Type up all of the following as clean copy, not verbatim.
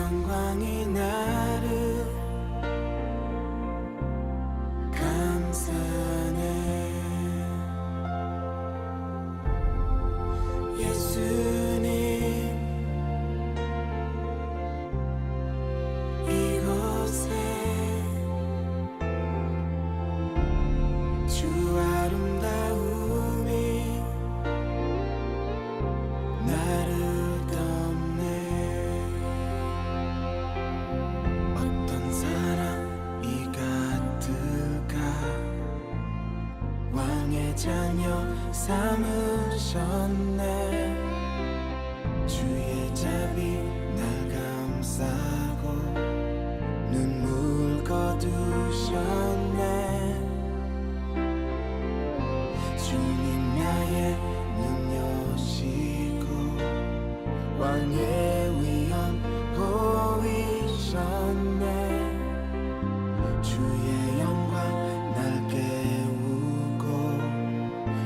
영광이 나를 감싸네. 예수님 이곳에 주 아름다움이 나를 덮네. 어떤 사람이 가득가 왕의 자녀 삼으셨네. 주의 자비 날 감싸고 눈물 거두셨네. 주님 나의 눈 여시고 왕의 위엄 보이셨네. 주의 영광 날 깨우고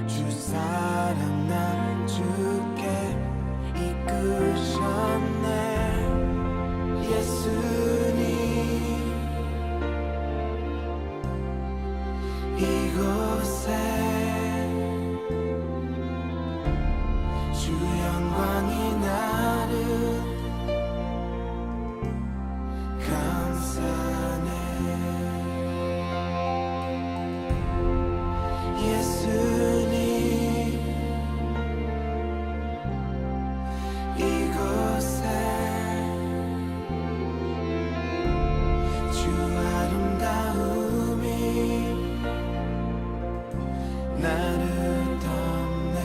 주 사랑 날 주께 이끄셨네. 예수님 이곳에 주 영광이 나를 감싸네. 예수님 이곳에 주 아름다움이 나를 덮네.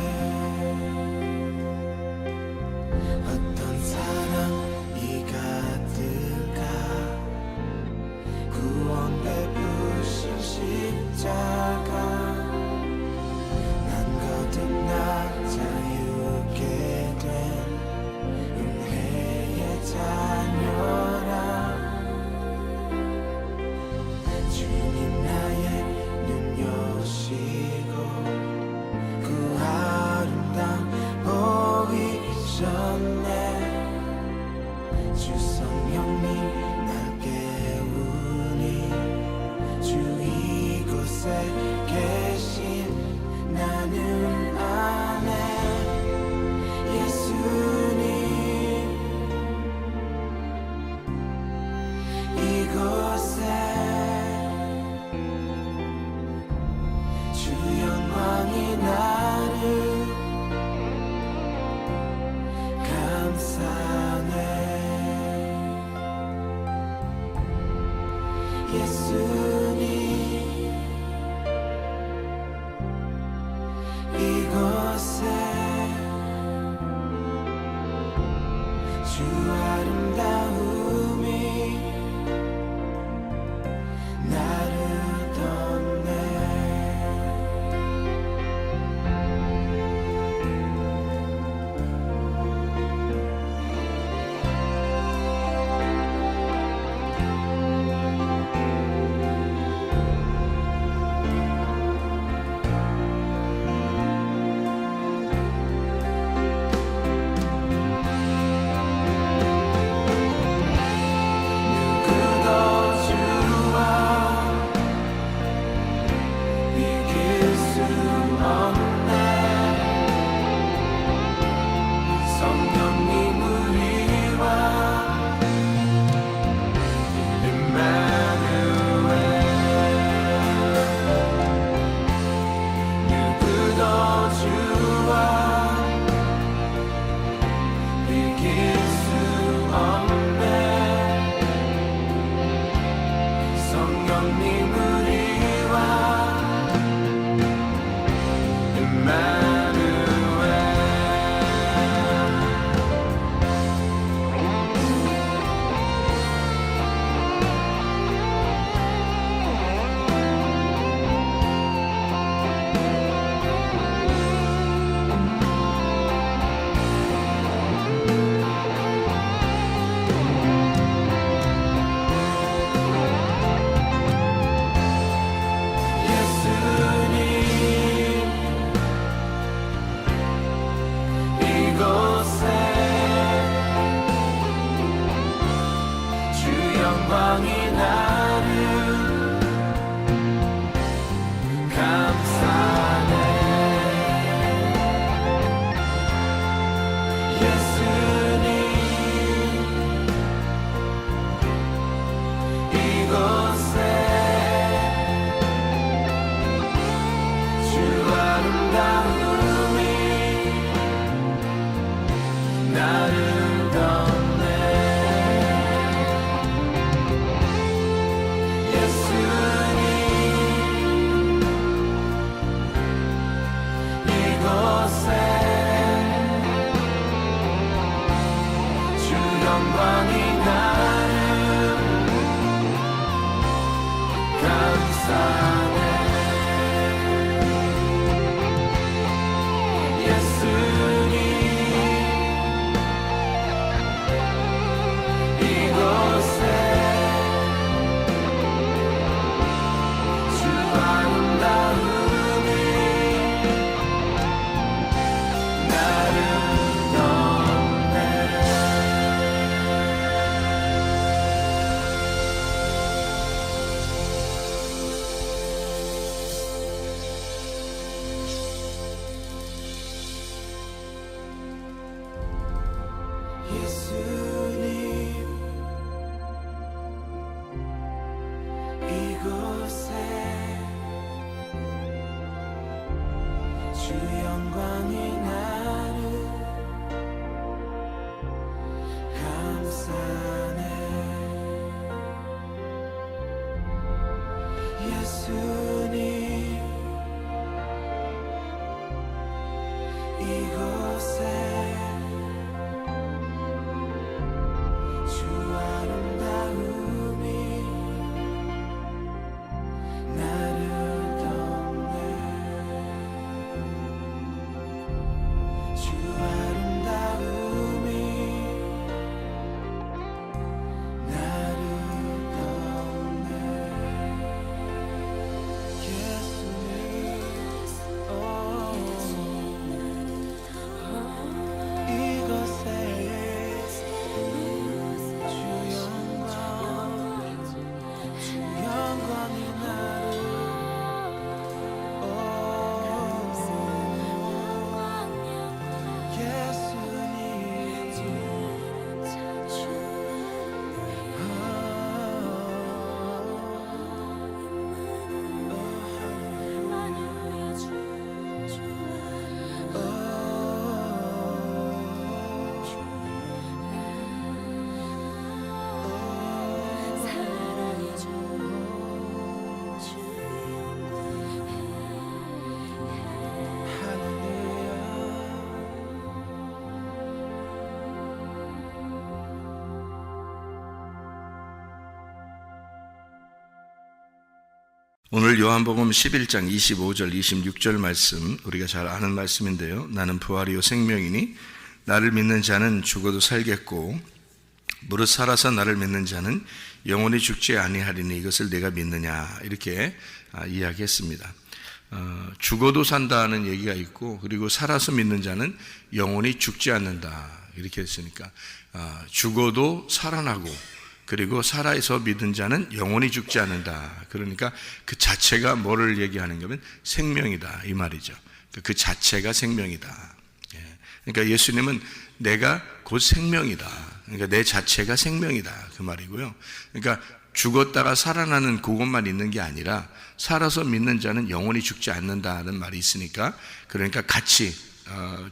어떤 사랑이 가득가 구원 베푸신 십자가 난 거듭나 자유케 된 은혜의 자녀라. 주님 나의 눈 여시고 그 아름다움 보이셨네. 주 성령님 날 깨우니 주 이곳에 계신 나는 아네. 예수님 이곳에 주 영광이 나를 감싸네. 예수님 영광이 나를 감싸네. 예수님 이곳에 주 아름다움이 나를 덮네. 예수님 이곳에 주 영광이 나를 감싸네. 예수님 이곳에 주 아름다움이 나를 덮네. 예수님 이곳에 주 영광이 나를 감싸네. 예수님 이곳에 주 아름다움이 나를 덮네. 주 아름다움이 나를 덮네. 예수님 이곳에 주 영광이 나를 오늘 요한복음 11장 25절 26절 말씀, 우리가 잘 아는 말씀인데요. 나는 부활이요 생명이니 나를 믿는 자는 죽어도 살겠고 무릇 살아서 나를 믿는 자는 영원히 죽지 아니하리니 이것을 내가 믿느냐, 이렇게 이야기했습니다. 죽어도 산다는 얘기가 있고, 그리고 살아서 믿는 자는 영원히 죽지 않는다, 이렇게 했으니까 죽어도 살아나고, 그리고 살아서 믿은 자는 영원히 죽지 않는다. 그러니까 그 자체가 뭐를 얘기하는 거면 생명이다, 이 말이죠. 그 자체가 생명이다. 그러니까 예수님은 내가 곧 생명이다. 그러니까 내 자체가 생명이다, 그 말이고요. 그러니까 죽었다가 살아나는 그것만 있는 게 아니라 살아서 믿는 자는 영원히 죽지 않는다는 말이 있으니까, 그러니까 같이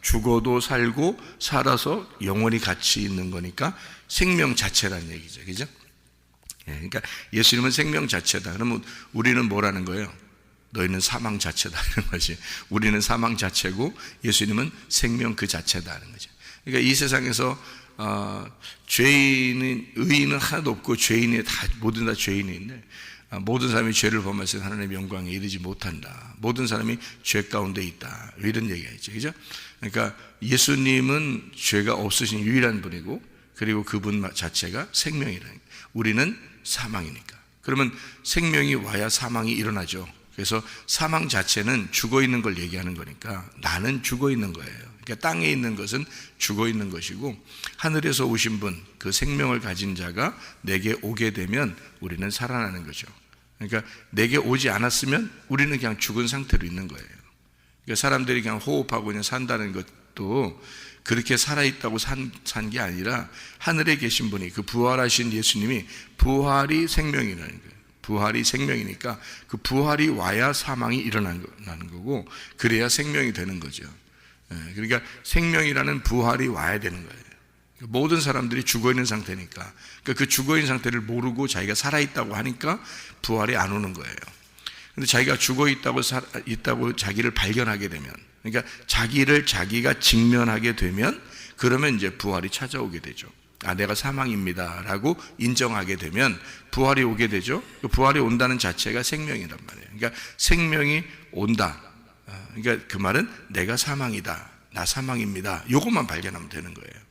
죽어도 살고 살아서 영원히 같이 있는 거니까 생명 자체라는 얘기죠. 그죠? 그러니까 예수님은 생명 자체다. 그러면 우리는 뭐라는 거예요? 너희는 사망 자체다, 이런 것이. 우리는 사망 자체고 예수님은 생명 그 자체다는 거죠. 그러니까 이 세상에서 죄인은, 의인은 하나도 없고 죄인이 다, 모든 다 죄인인데, 모든 사람이 죄를 범해서 하나님의 영광에 이르지 못한다. 모든 사람이 죄 가운데 있다, 이런 얘기가 있죠. 그죠? 그러니까 예수님은 죄가 없으신 유일한 분이고, 그리고 그분 자체가 생명이라. 우리는 사망이니까. 그러면 생명이 와야 사망이 일어나죠. 그래서 사망 자체는 죽어 있는 걸 얘기하는 거니까 나는 죽어 있는 거예요. 그러니까 땅에 있는 것은 죽어 있는 것이고 하늘에서 오신 분, 그 생명을 가진 자가 내게 오게 되면 우리는 살아나는 거죠. 그러니까 내게 오지 않았으면 우리는 그냥 죽은 상태로 있는 거예요. 그러니까 사람들이 그냥 호흡하고 그냥 산다는 것도 그렇게 살아있다고 산 게 아니라 하늘에 계신 분이, 그 부활하신 예수님이 부활이 생명이라는 거예요. 부활이 생명이니까 그 부활이 와야 사망이 일어나는 거고 그래야 생명이 되는 거죠. 그러니까 생명이라는 부활이 와야 되는 거예요. 모든 사람들이 죽어있는 상태니까, 그러니까 그 죽어있는 상태를 모르고 자기가 살아있다고 하니까 부활이 안 오는 거예요. 근데 자기가 죽어있다고 자기를 발견하게 되면, 그러니까 자기를 자기가 직면하게 되면 그러면 이제 부활이 찾아오게 되죠. 아, 내가 사망입니다 라고 인정하게 되면 부활이 오게 되죠. 그 부활이 온다는 자체가 생명이란 말이에요. 그러니까 생명이 온다. 그러니까 그 말은 내가 사망이다, 나 사망입니다, 이것만 발견하면 되는 거예요.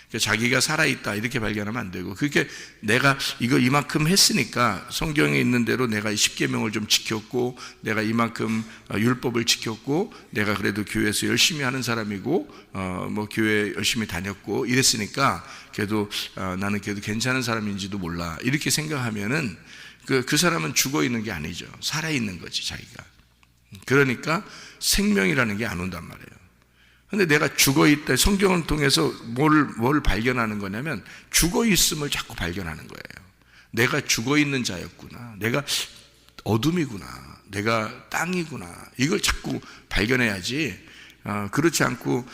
그러니까 자기가 살아있다 이렇게 발견하면 안 되고, 그렇게 내가 이거 이만큼 했으니까 성경에 있는 대로 내가 십계명을 좀 지켰고 내가 이만큼 율법을 지켰고 내가 그래도 교회에서 열심히 하는 사람이고 뭐 교회 열심히 다녔고 이랬으니까 그래도 나는 그래도 괜찮은 사람인지도 몰라 이렇게 생각하면은 그 사람은 죽어 있는 게 아니죠. 살아 있는 거지 자기가. 그러니까 생명이라는 게 안 온단 말이에요. 근데 내가 죽어 있다, 성경을 통해서 뭘 발견하는 거냐면 죽어 있음을 자꾸 발견하는 거예요. 내가 죽어 있는 자였구나, 내가 어둠이구나, 내가 땅이구나, 이걸 자꾸 발견해야지. 그렇지 않고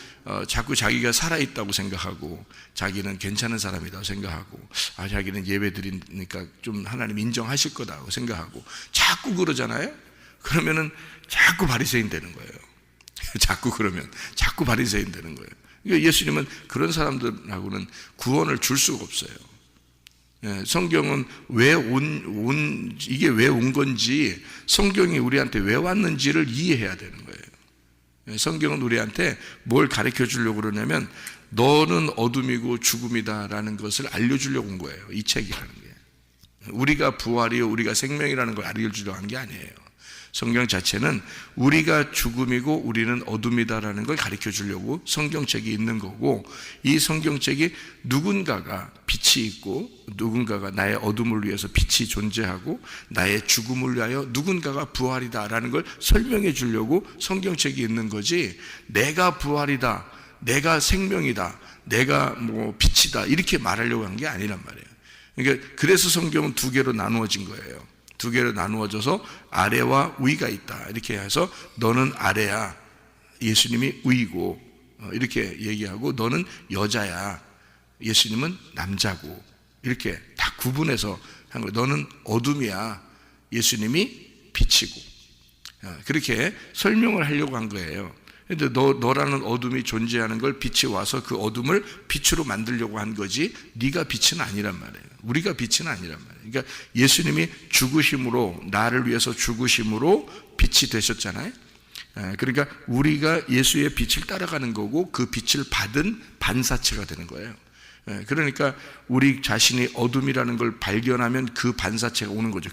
자꾸 자기가 살아있다고 생각하고 자기는 괜찮은 사람이라고 생각하고 자기는 예배 드리니까 좀 하나님 인정하실 거다고 생각하고 자꾸 그러잖아요. 그러면은 자꾸 바리새인 되는 거예요. 자꾸 그러면 자꾸 바리새인 되는 거예요. 그러니까 예수님은 그런 사람들하고는 구원을 줄 수가 없어요. 성경은 이게 왜 온 건지, 성경이 우리한테 왜 왔는지를 이해해야 되는 거예요. 성경은 우리한테 뭘 가르쳐 주려고 그러냐면 너는 어둠이고 죽음이다라는 것을 알려주려고 온 거예요. 이 책이라는 게. 우리가 부활이요 우리가 생명이라는 걸 알려주려고 한 게 아니에요. 성경 자체는 우리가 죽음이고 우리는 어둠이다라는 걸 가르쳐 주려고 성경책이 있는 거고, 이 성경책이 누군가가 빛이 있고 누군가가 나의 어둠을 위해서 빛이 존재하고 나의 죽음을 위하여 누군가가 부활이다라는 걸 설명해 주려고 성경책이 있는 거지, 내가 부활이다, 내가 생명이다, 내가 뭐 빛이다 이렇게 말하려고 한 게 아니란 말이에요. 그러니까 그래서 성경은 두 개로 나누어진 거예요. 두 개로 나누어져서 아래와 위가 있다 이렇게 해서 너는 아래야, 예수님이 위고 이렇게 얘기하고, 너는 여자야, 예수님은 남자고, 이렇게 다 구분해서 한 거예요. 너는 어둠이야, 예수님이 빛이고, 그렇게 설명을 하려고 한 거예요. 근데 너라는 어둠이 존재하는 걸 빛이 와서 그 어둠을 빛으로 만들려고 한 거지, 네가 빛은 아니란 말이에요. 우리가 빛은 아니란 말이에요. 그러니까 예수님이 죽으심으로, 나를 위해서 죽으심으로 빛이 되셨잖아요. 그러니까 우리가 예수의 빛을 따라가는 거고 그 빛을 받은 반사체가 되는 거예요. 그러니까 우리 자신이 어둠이라는 걸 발견하면 그 반사체가 오는 거죠.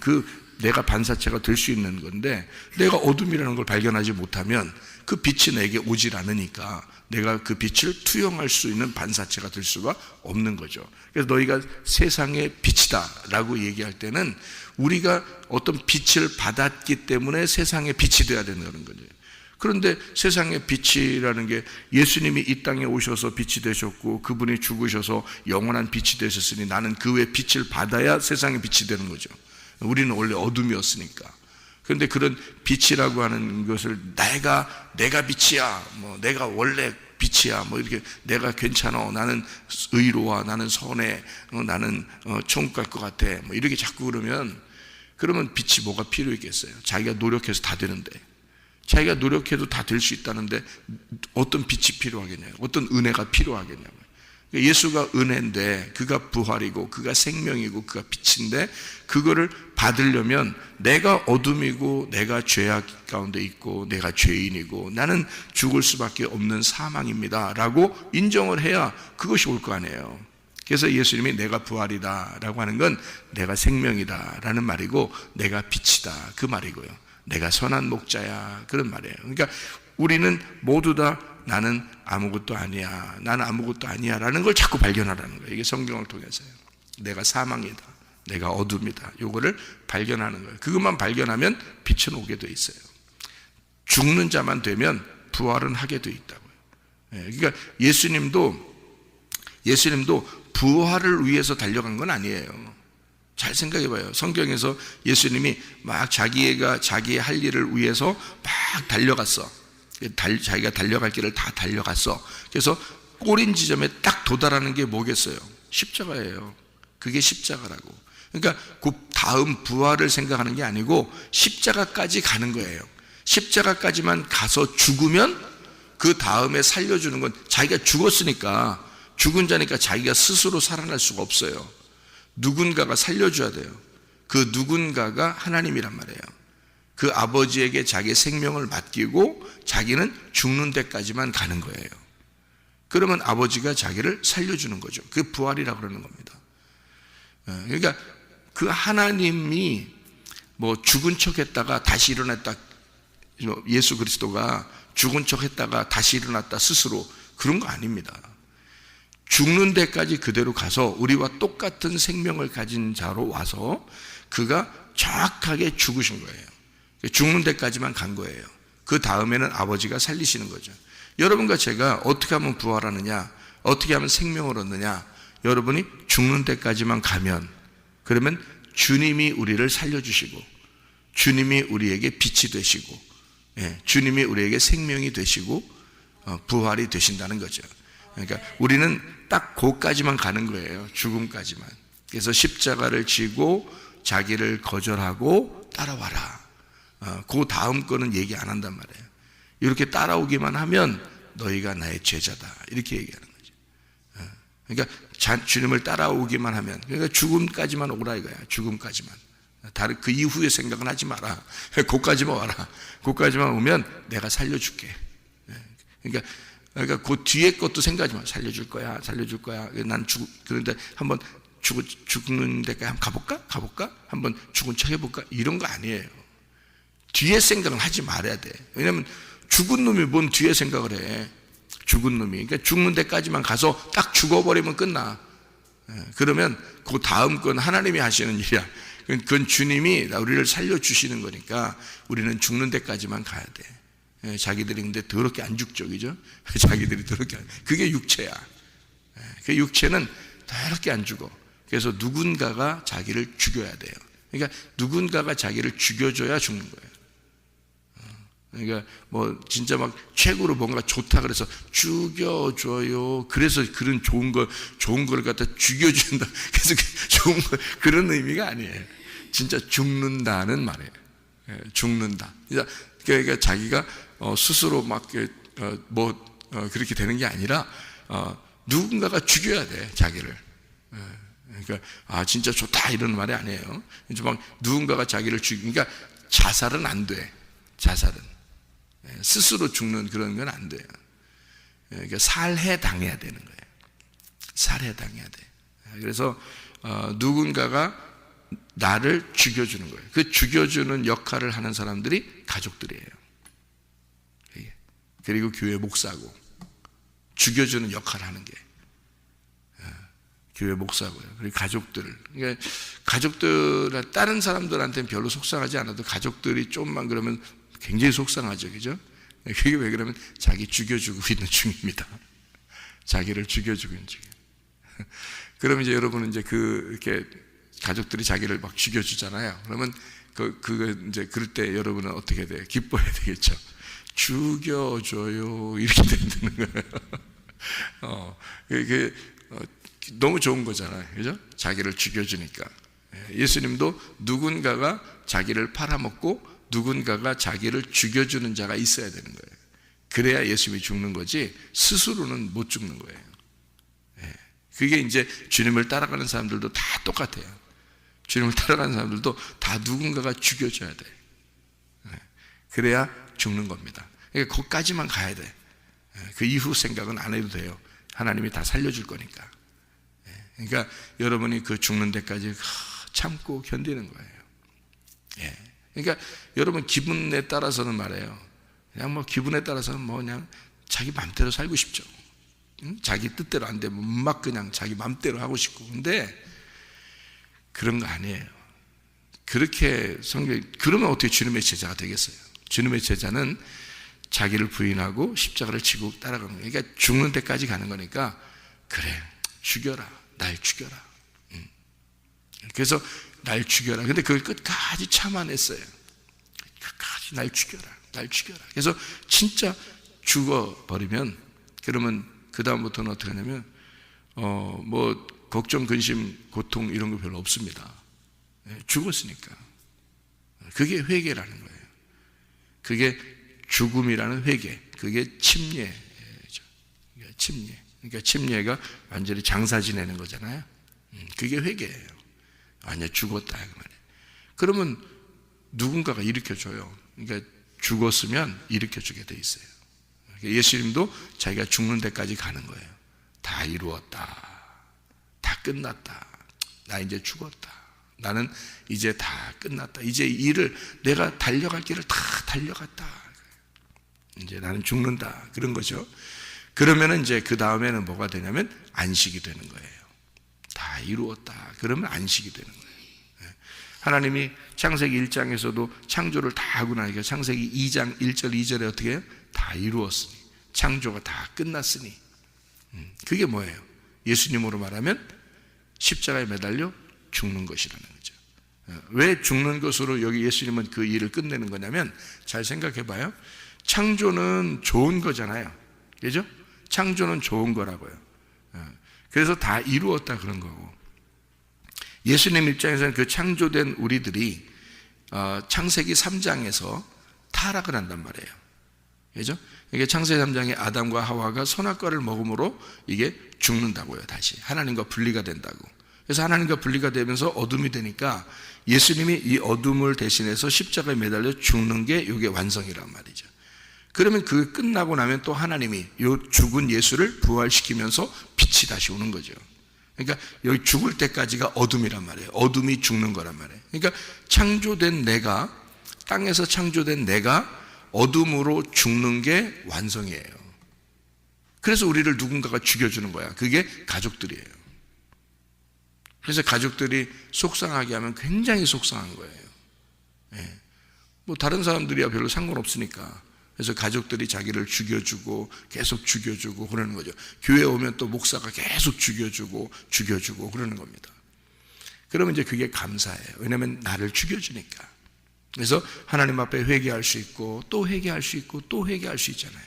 내가 반사체가 될 수 있는 건데, 내가 어둠이라는 걸 발견하지 못하면 그 빛이 내게 오질 않으니까 내가 그 빛을 투영할 수 있는 반사체가 될 수가 없는 거죠. 그래서 너희가 세상의 빛이다 라고 얘기할 때는 우리가 어떤 빛을 받았기 때문에 세상의 빛이 되어야 된다는 거죠. 그런데 세상의 빛이라는 게 예수님이 이 땅에 오셔서 빛이 되셨고 그분이 죽으셔서 영원한 빛이 되셨으니 나는 그 외 빛을 받아야 세상의 빛이 되는 거죠. 우리는 원래 어둠이었으니까. 그런데 그런 빛이라고 하는 것을 내가 빛이야, 뭐 내가 원래 빛이야, 뭐 이렇게 내가 괜찮아, 나는 의로워, 나는 선해, 나는 천국 갈 것 같아, 뭐 이렇게 자꾸 그러면 빛이 뭐가 필요했겠어요? 자기가 노력해서 다 되는데, 자기가 노력해도 다 될 수 있다는데 어떤 빛이 필요하겠냐고, 어떤 은혜가 필요하겠냐고. 예수가 은혜인데 그가 부활이고 그가 생명이고 그가 빛인데, 그거를 받으려면 내가 어둠이고 내가 죄악 가운데 있고 내가 죄인이고 나는 죽을 수밖에 없는 사망입니다 라고 인정을 해야 그것이 올 거 아니에요. 그래서 예수님이 내가 부활이다 라고 하는 건 내가 생명이다 라는 말이고, 내가 빛이다 그 말이고요, 내가 선한 목자야 그런 말이에요. 그러니까 우리는 모두 다 나는 아무것도 아니야, 나는 아무것도 아니야 라는 걸 자꾸 발견하라는 거예요. 이게 성경을 통해서요. 내가 사망이다, 내가 어둠이다, 요거를 발견하는 거예요. 그것만 발견하면 빛은 오게 돼 있어요. 죽는 자만 되면 부활은 하게 돼 있다고요. 그러니까 예수님도 부활을 위해서 달려간 건 아니에요. 잘 생각해 봐요. 성경에서 예수님이 막 자기의 할 일을 위해서 막 달려갔어. 자기가 달려갈 길을 다 달려갔어. 그래서 꼬린 지점에 딱 도달하는 게 뭐겠어요? 십자가예요. 그게 십자가라고. 그러니까 그 다음 부활을 생각하는 게 아니고 십자가까지 가는 거예요. 십자가까지만 가서 죽으면 그 다음에 살려주는 건, 자기가 죽었으니까, 죽은 자니까 자기가 스스로 살아날 수가 없어요. 누군가가 살려줘야 돼요. 그 누군가가 하나님이란 말이에요. 그 아버지에게 자기의 생명을 맡기고 자기는 죽는 데까지만 가는 거예요. 그러면 아버지가 자기를 살려주는 거죠. 그게 부활이라고 그러는 겁니다. 그러니까 그 하나님이 뭐 죽은 척 했다가 다시 일어났다, 예수 그리스도가 죽은 척 했다가 다시 일어났다 스스로, 그런 거 아닙니다. 죽는 데까지 그대로 가서 우리와 똑같은 생명을 가진 자로 와서 그가 정확하게 죽으신 거예요. 죽는 데까지만 간 거예요. 그 다음에는 아버지가 살리시는 거죠. 여러분과 제가 어떻게 하면 부활하느냐, 어떻게 하면 생명을 얻느냐, 여러분이 죽는 데까지만 가면, 그러면 주님이 우리를 살려주시고 주님이 우리에게 빛이 되시고 주님이 우리에게 생명이 되시고 부활이 되신다는 거죠. 그러니까 우리는 딱 거기까지만 가는 거예요. 죽음까지만. 그래서 십자가를 지고 자기를 거절하고 따라와라. 그 다음 거는 얘기 안 한단 말이에요. 이렇게 따라오기만 하면 너희가 나의 제자다, 이렇게 얘기하는 거죠. 그러니까 주님을 따라오기만 하면, 그러니까 죽음까지만 오라 이거야. 죽음까지만. 다른 그 이후의 생각은 하지 마라. 거기까지만 와라. 거기까지만 오면 내가 살려줄게. 그러니까 그 뒤에 것도 생각하지 마. 살려줄 거야. 난 그런데 한번 죽는 데까지 한번 가볼까? 한번 죽은 척 해볼까? 이런 거 아니에요. 뒤에 생각은 하지 말아야 돼. 왜냐면 죽은 놈이 뭔 뒤에 생각을 해. 죽은 놈이. 그러니까 죽는 데까지만 가서 딱 죽어버리면 끝나. 그러면 그 다음 건 하나님이 하시는 일이야. 그건 주님이 우리를 살려주시는 거니까 우리는 죽는 데까지만 가야 돼. 자기들이 근데 더럽게 안 죽죠, 그죠? 자기들이 더럽게 그게 육체야. 그 육체는 더럽게 안 죽어. 그래서 누군가가 자기를 죽여야 돼요. 그러니까 누군가가 자기를 죽여줘야 죽는 거예요. 그러니까 뭐 진짜 막 최고로 뭔가 좋다 그래서 죽여줘요. 그래서 그런 좋은 걸 갖다 죽여준다. 그래서 좋은 거, 그런 의미가 아니에요. 진짜 죽는다는 말이에요. 죽는다. 그러니까 자기가 스스로 막 그렇게 되는 게 아니라 누군가가 죽여야 돼, 자기를. 그러니까 진짜 좋다 이런 말이 아니에요. 이제 막 누군가가 자기를 그러니까 자살은 안 돼. 자살은 스스로 죽는 그런 건 안 돼요. 그러니까 살해당해야 되는 거예요. 살해당해야 돼. 그래서 누군가가 나를 죽여주는 거예요. 그 죽여주는 역할을 하는 사람들이 가족들이에요. 그리고 교회 목사고, 죽여주는 역할을 하는 게 교회 목사고요. 그리고 가족들. 그러니까 가족들, 다른 사람들한테는 별로 속상하지 않아도 가족들이 좀만 그러면 굉장히 속상하죠, 그죠? 그게 왜 그러면 자기 죽여주고 있는 중입니다. 자기를 죽여주고 있는 중이에요. 그러면 이제 여러분은 이제 이렇게 가족들이 자기를 막 죽여주잖아요. 그러면 이제 그럴 때 여러분은 어떻게 돼요? 기뻐해야 되겠죠. 죽여줘요. 이렇게 되는 거예요. 너무 좋은 거잖아요. 그죠? 자기를 죽여주니까. 예수님도 누군가가 자기를 팔아먹고 누군가가 자기를 죽여주는 자가 있어야 되는 거예요. 그래야 예수님이 죽는 거지 스스로는 못 죽는 거예요. 그게 이제 주님을 따라가는 사람들도 다 똑같아요. 주님을 따라가는 사람들도 다 누군가가 죽여줘야 돼. 그래야 죽는 겁니다. 그러니까 거기까지만 가야 돼. 그 이후 생각은 안 해도 돼요. 하나님이 다 살려줄 거니까. 그러니까 여러분이 그 죽는 데까지 참고 견디는 거예요. 그러니까 여러분 기분에 따라서는 말이에요. 그냥 뭐 기분에 따라서는 뭐 그냥 자기 맘대로 살고 싶죠. 자기 뜻대로 안 되면 막 그냥 자기 맘대로 하고 싶고. 근데 그런 거 아니에요. 그렇게 그러면 어떻게 주님의 제자가 되겠어요? 주님의 제자는 자기를 부인하고 십자가를 지고 따라가는 거예요. 그러니까 죽는 데까지 가는 거니까, 그래, 죽여라, 날 죽여라. 그래서 날 죽여라. 근데 그걸 끝까지 참아냈어요. 끝까지 날 죽여라, 날 죽여라. 그래서 진짜 죽어버리면, 그러면 그 다음부터는 어떻게 하냐면 뭐 걱정, 근심, 고통 이런 거 별로 없습니다. 죽었으니까. 그게 회개라는 거예요. 그게 죽음이라는 회개, 그게 침례죠. 침례. 그러니까 침례가 완전히 장사 지내는 거잖아요. 그게 회개예요. 아니야, 죽었다 그 말이에요. 그러면 누군가가 일으켜줘요. 그러니까 죽었으면 일으켜주게 돼 있어요. 예수님도 자기가 죽는 데까지 가는 거예요. 다 이루었다, 다 끝났다, 나 이제 죽었다, 나는 이제 다 끝났다, 이제 일을, 내가 달려갈 길을 다 달려갔다, 이제 나는 죽는다, 그런 거죠. 그러면 이제 그 다음에는 뭐가 되냐면 안식이 되는 거예요. 다 이루었다, 그러면 안식이 되는 거예요. 하나님이 창세기 1장에서도 창조를 다 하고 나니까 창세기 2장 1절 2절에 어떻게 해요? 다 이루었으니, 창조가 다 끝났으니. 그게 뭐예요? 예수님으로 말하면 십자가에 매달려 죽는 것이라는 거죠. 왜 죽는 것으로 여기 예수님은 그 일을 끝내는 거냐면, 잘 생각해 봐요. 창조는 좋은 거잖아요. 그죠? 창조는 좋은 거라고요. 그래서 다 이루었다 그런 거고, 예수님 입장에서는 그 창조된 우리들이 창세기 3장에서 타락을 한단 말이에요. 그죠? 이게 창세기 3장에 아담과 하와가 선악과를 먹음으로 이게 죽는다고요. 다시 하나님과 분리가 된다고. 그래서 하나님과 분리가 되면서 어둠이 되니까 예수님이 이 어둠을 대신해서 십자가에 매달려 죽는 게 이게 완성이란 말이죠. 그러면 그 끝나고 나면 또 하나님이 이 죽은 예수를 부활시키면서 빛이 다시 오는 거죠. 그러니까 여기 죽을 때까지가 어둠이란 말이에요. 어둠이 죽는 거란 말이에요. 그러니까 창조된 내가, 땅에서 창조된 내가 어둠으로 죽는 게 완성이에요. 그래서 우리를 누군가가 죽여주는 거야. 그게 가족들이에요. 그래서 가족들이 속상하게 하면 굉장히 속상한 거예요. 예. 뭐 다른 사람들이야 별로 상관없으니까. 그래서 가족들이 자기를 죽여주고 계속 죽여주고 그러는 거죠. 교회 오면 또 목사가 계속 죽여주고 그러는 겁니다. 그러면 이제 그게 감사해요. 왜냐하면 나를 죽여주니까. 그래서 하나님 앞에 회개할 수 있고 또 회개할 수 있고 또 회개할 수 있잖아요.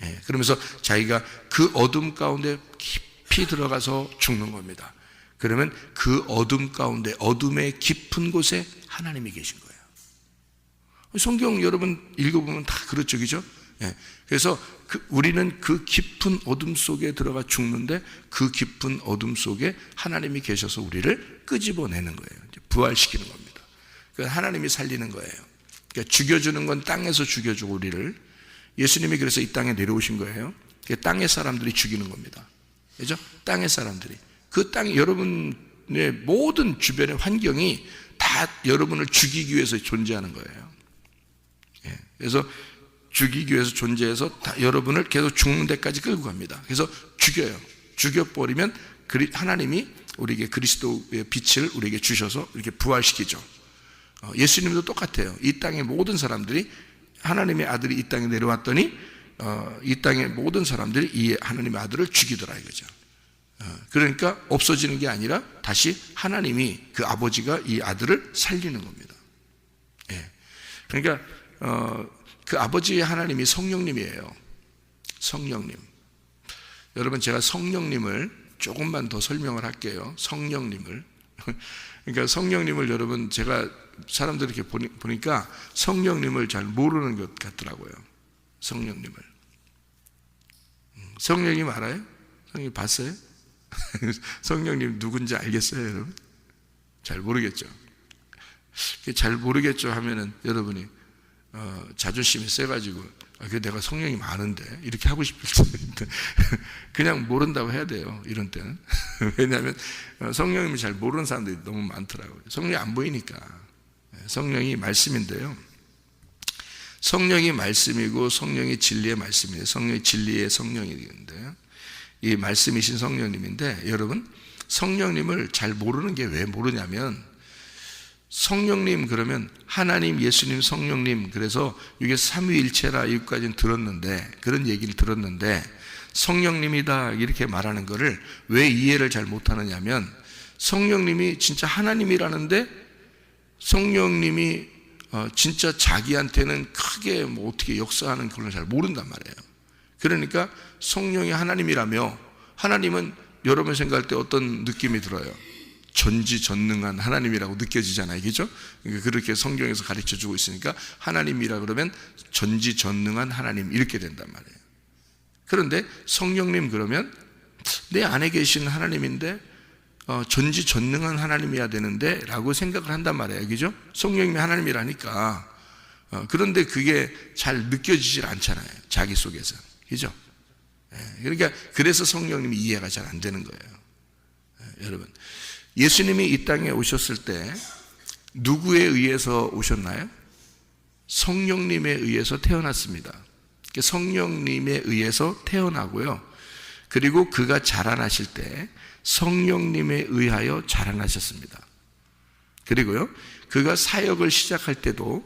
예, 그러면서 자기가 그 어둠 가운데 깊이 들어가서 죽는 겁니다. 그러면 그 어둠 가운데, 어둠의 깊은 곳에 하나님이 계신 거예요. 성경 여러분 읽어보면 다 그렇죠, 그죠? 예. 그래서 우리는 그 깊은 어둠 속에 들어가 죽는데, 그 깊은 어둠 속에 하나님이 계셔서 우리를 끄집어내는 거예요. 부활시키는 겁니다. 하나님이 살리는 거예요. 그러니까 죽여주는 건 땅에서 죽여주고 우리를, 예수님이 그래서 이 땅에 내려오신 거예요. 땅의 사람들이 죽이는 겁니다. 그죠? 땅의 사람들이, 그 땅, 여러분의 모든 주변의 환경이 다 여러분을 죽이기 위해서 존재하는 거예요. 그래서 죽이기 위해서 존재해서 다 여러분을 계속 죽는 데까지 끌고 갑니다. 그래서 죽여요. 죽여버리면 하나님이 우리에게 그리스도의 빛을 우리에게 주셔서 이렇게 부활시키죠. 예수님도 똑같아요. 이 땅의 모든 사람들이, 하나님의 아들이 이 땅에 내려왔더니 이 땅의 모든 사람들이 이 하나님의 아들을 죽이더라 이거죠. 그러니까 없어지는 게 아니라 다시 하나님이, 그 아버지가 이 아들을 살리는 겁니다. 그러니까 그 아버지의 하나님이 성령님이에요. 성령님. 여러분, 제가 성령님을 조금만 더 설명을 할게요. 성령님을. 그러니까 성령님을, 여러분, 제가 사람들 이렇게 보니까 성령님을 잘 모르는 것 같더라고요. 성령님을. 성령님 알아요? 성령님 봤어요? 성령님 누군지 알겠어요, 여러분? 잘 모르겠죠. 잘 모르겠죠 하면은 여러분이 자존심이 세가지고 내가 성령님 아는데 이렇게 하고 싶을 텐데 그냥 모른다고 해야 돼요, 이런 때는. 왜냐하면 성령님을 잘 모르는 사람들이 너무 많더라고요. 성령이 안 보이니까. 성령이 말씀인데요, 성령이 말씀이고 성령이 진리의 말씀이에요. 성령이 진리의 성령인데 이 말씀이신 성령님인데, 여러분 성령님을 잘 모르는 게 왜 모르냐면, 성령님 그러면 하나님, 예수님, 성령님, 그래서 이게 삼위일체라 이것까지는 들었는데, 그런 얘기를 들었는데 성령님이다 이렇게 말하는 거를 왜 이해를 잘 못하느냐면, 성령님이 진짜 하나님이라는데 성령님이 진짜 자기한테는 크게 뭐 어떻게 역사하는 그걸 잘 모른단 말이에요. 그러니까 성령이 하나님이라며, 하나님은 여러분 생각할 때 어떤 느낌이 들어요? 전지전능한 하나님이라고 느껴지잖아요, 그죠? 그러니까 그렇게 성경에서 가르쳐주고 있으니까 하나님이라 그러면 전지전능한 하나님 이렇게 된단 말이에요. 그런데 성령님 그러면 내 안에 계신 하나님인데 전지전능한 하나님이어야 되는데 라고 생각을 한단 말이에요, 그죠? 성령님이 하나님이라니까. 그런데 그게 잘 느껴지질 않잖아요, 자기 속에서, 그죠? 그러니까 그래서 성령님이 이해가 잘 안 되는 거예요. 여러분, 예수님이 이 땅에 오셨을 때 누구에 의해서 오셨나요? 성령님에 의해서 태어났습니다. 성령님에 의해서 태어나고요, 그리고 그가 자라나실 때 성령님에 의하여 자라나셨습니다. 그리고요, 그가 사역을 시작할 때도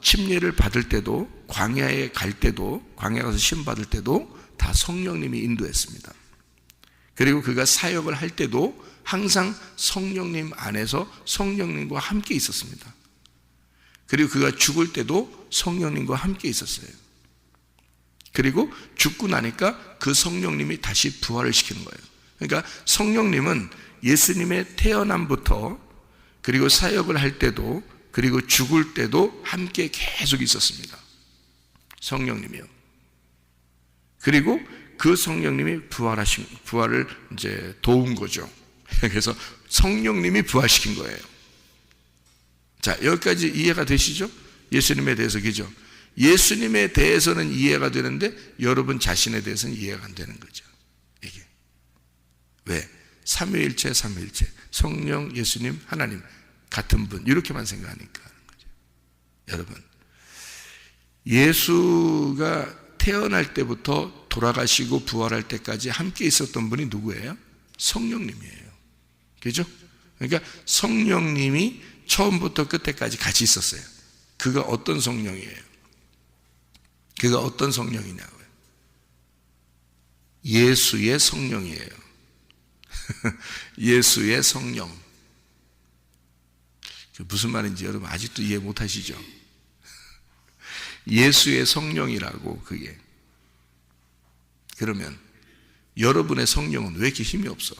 침례를 받을 때도, 광야에 갈 때도, 광야 가서 시험 받을 때도 다 성령님이 인도했습니다. 그리고 그가 사역을 할 때도 항상 성령님 안에서 성령님과 함께 있었습니다. 그리고 그가 죽을 때도 성령님과 함께 있었어요. 그리고 죽고 나니까 그 성령님이 다시 부활을 시키는 거예요. 그러니까 성령님은 예수님의 태어남부터, 그리고 사역을 할 때도, 그리고 죽을 때도 함께 계속 있었습니다. 성령님이요. 그리고 그 성령님이 부활을 이제 도운 거죠. 그래서 성령님이 부활시킨 거예요. 자, 여기까지 이해가 되시죠? 예수님에 대해서, 그죠? 예수님에 대해서는 이해가 되는데 여러분 자신에 대해서는 이해가 안 되는 거죠. 이게 왜? 삼위일체, 삼위일체, 성령, 예수님, 하나님 같은 분, 이렇게만 생각하니까 하는 거죠. 여러분, 예수가 태어날 때부터 돌아가시고 부활할 때까지 함께 있었던 분이 누구예요? 성령님이에요. 그죠? 그러니까 성령님이 처음부터 끝에까지 같이 있었어요. 그가 어떤 성령이에요? 그가 어떤 성령이냐고요? 예수의 성령이에요. 예수의 성령. 무슨 말인지 여러분 아직도 이해 못 하시죠? 예수의 성령이라고, 그게. 그러면 여러분의 성령은 왜 이렇게 힘이 없어?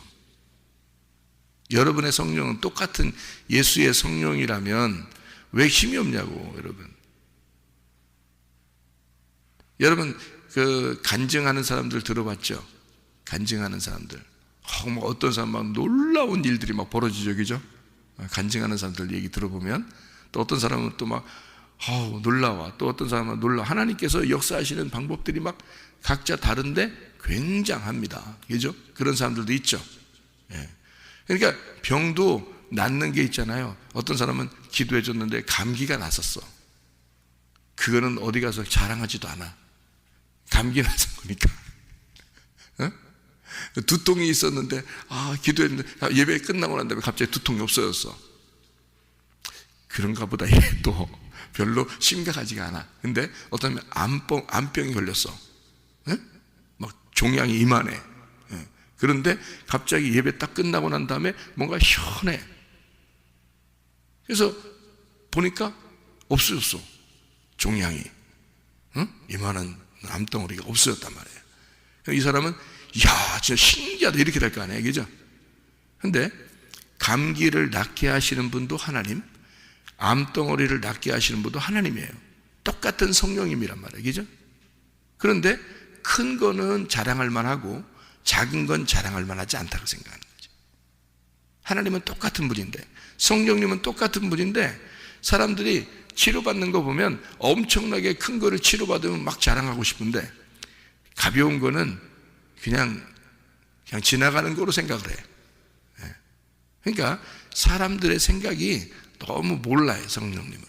여러분의 성령은 똑같은 예수의 성령이라면 왜 힘이 없냐고, 여러분. 여러분, 그 간증하는 사람들 들어봤죠? 간증하는 사람들. 뭐 어떤 사람 막 놀라운 일들이 막 벌어지죠, 그죠? 간증하는 사람들 얘기 들어보면, 또 어떤 사람은 또 막 놀라워, 또 어떤 사람은 놀라워. 하나님께서 역사하시는 방법들이 막 각자 다른데 굉장합니다, 그죠? 그런 사람들도 있죠. 예. 그러니까 병도 낫는 게 있잖아요. 어떤 사람은 기도해 줬는데 감기가 났었어. 그거는 어디 가서 자랑하지도 않아. 감기 나서 보니까. 두통이 있었는데 기도했는데 예배 끝나고 난 다음에 갑자기 두통이 없어졌어. 그런가 보다. 얘 또 별로 심각하지가 않아. 근데 어떤 암병이 걸렸어. 막 종양이 이만해. 그런데 갑자기 예배 딱 끝나고 난 다음에 뭔가 시원해. 그래서 보니까 없어졌어, 종양이. 이만한 암덩어리가 없어졌단 말이에요. 이 사람은 이야 진짜 신기하다 이렇게 될 거 아니에요, 그죠? 근데 감기를 낫게 하시는 분도 하나님, 암덩어리를 낫게 하시는 분도 하나님이에요. 똑같은 성령님이란 말이에요, 그죠? 그런데 큰 거는 자랑할 만하고 작은 건 자랑할 만하지 않다고 생각하는 거죠. 하나님은 똑같은 분인데, 성령님은 똑같은 분인데, 사람들이 치료받는 거 보면 엄청나게 큰 거를 치료받으면 막 자랑하고 싶은데 가벼운 거는 그냥 지나가는 거로 생각을 해. 그러니까 사람들의 생각이 너무 몰라요, 성령님을.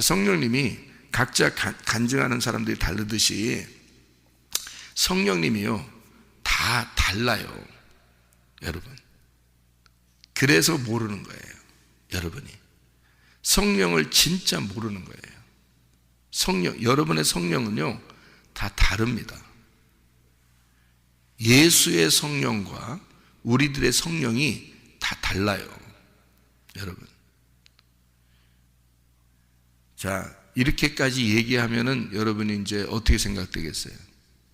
성령님이 각자 간증하는 사람들이 다르듯이 성령님이요 다 달라요, 여러분. 그래서 모르는 거예요, 여러분이. 성령을 진짜 모르는 거예요. 여러분의 성령은요 다 다릅니다. 예수의 성령과 우리들의 성령이 다 달라요, 여러분. 자, 이렇게까지 얘기하면은 여러분이 이제 어떻게 생각되겠어요?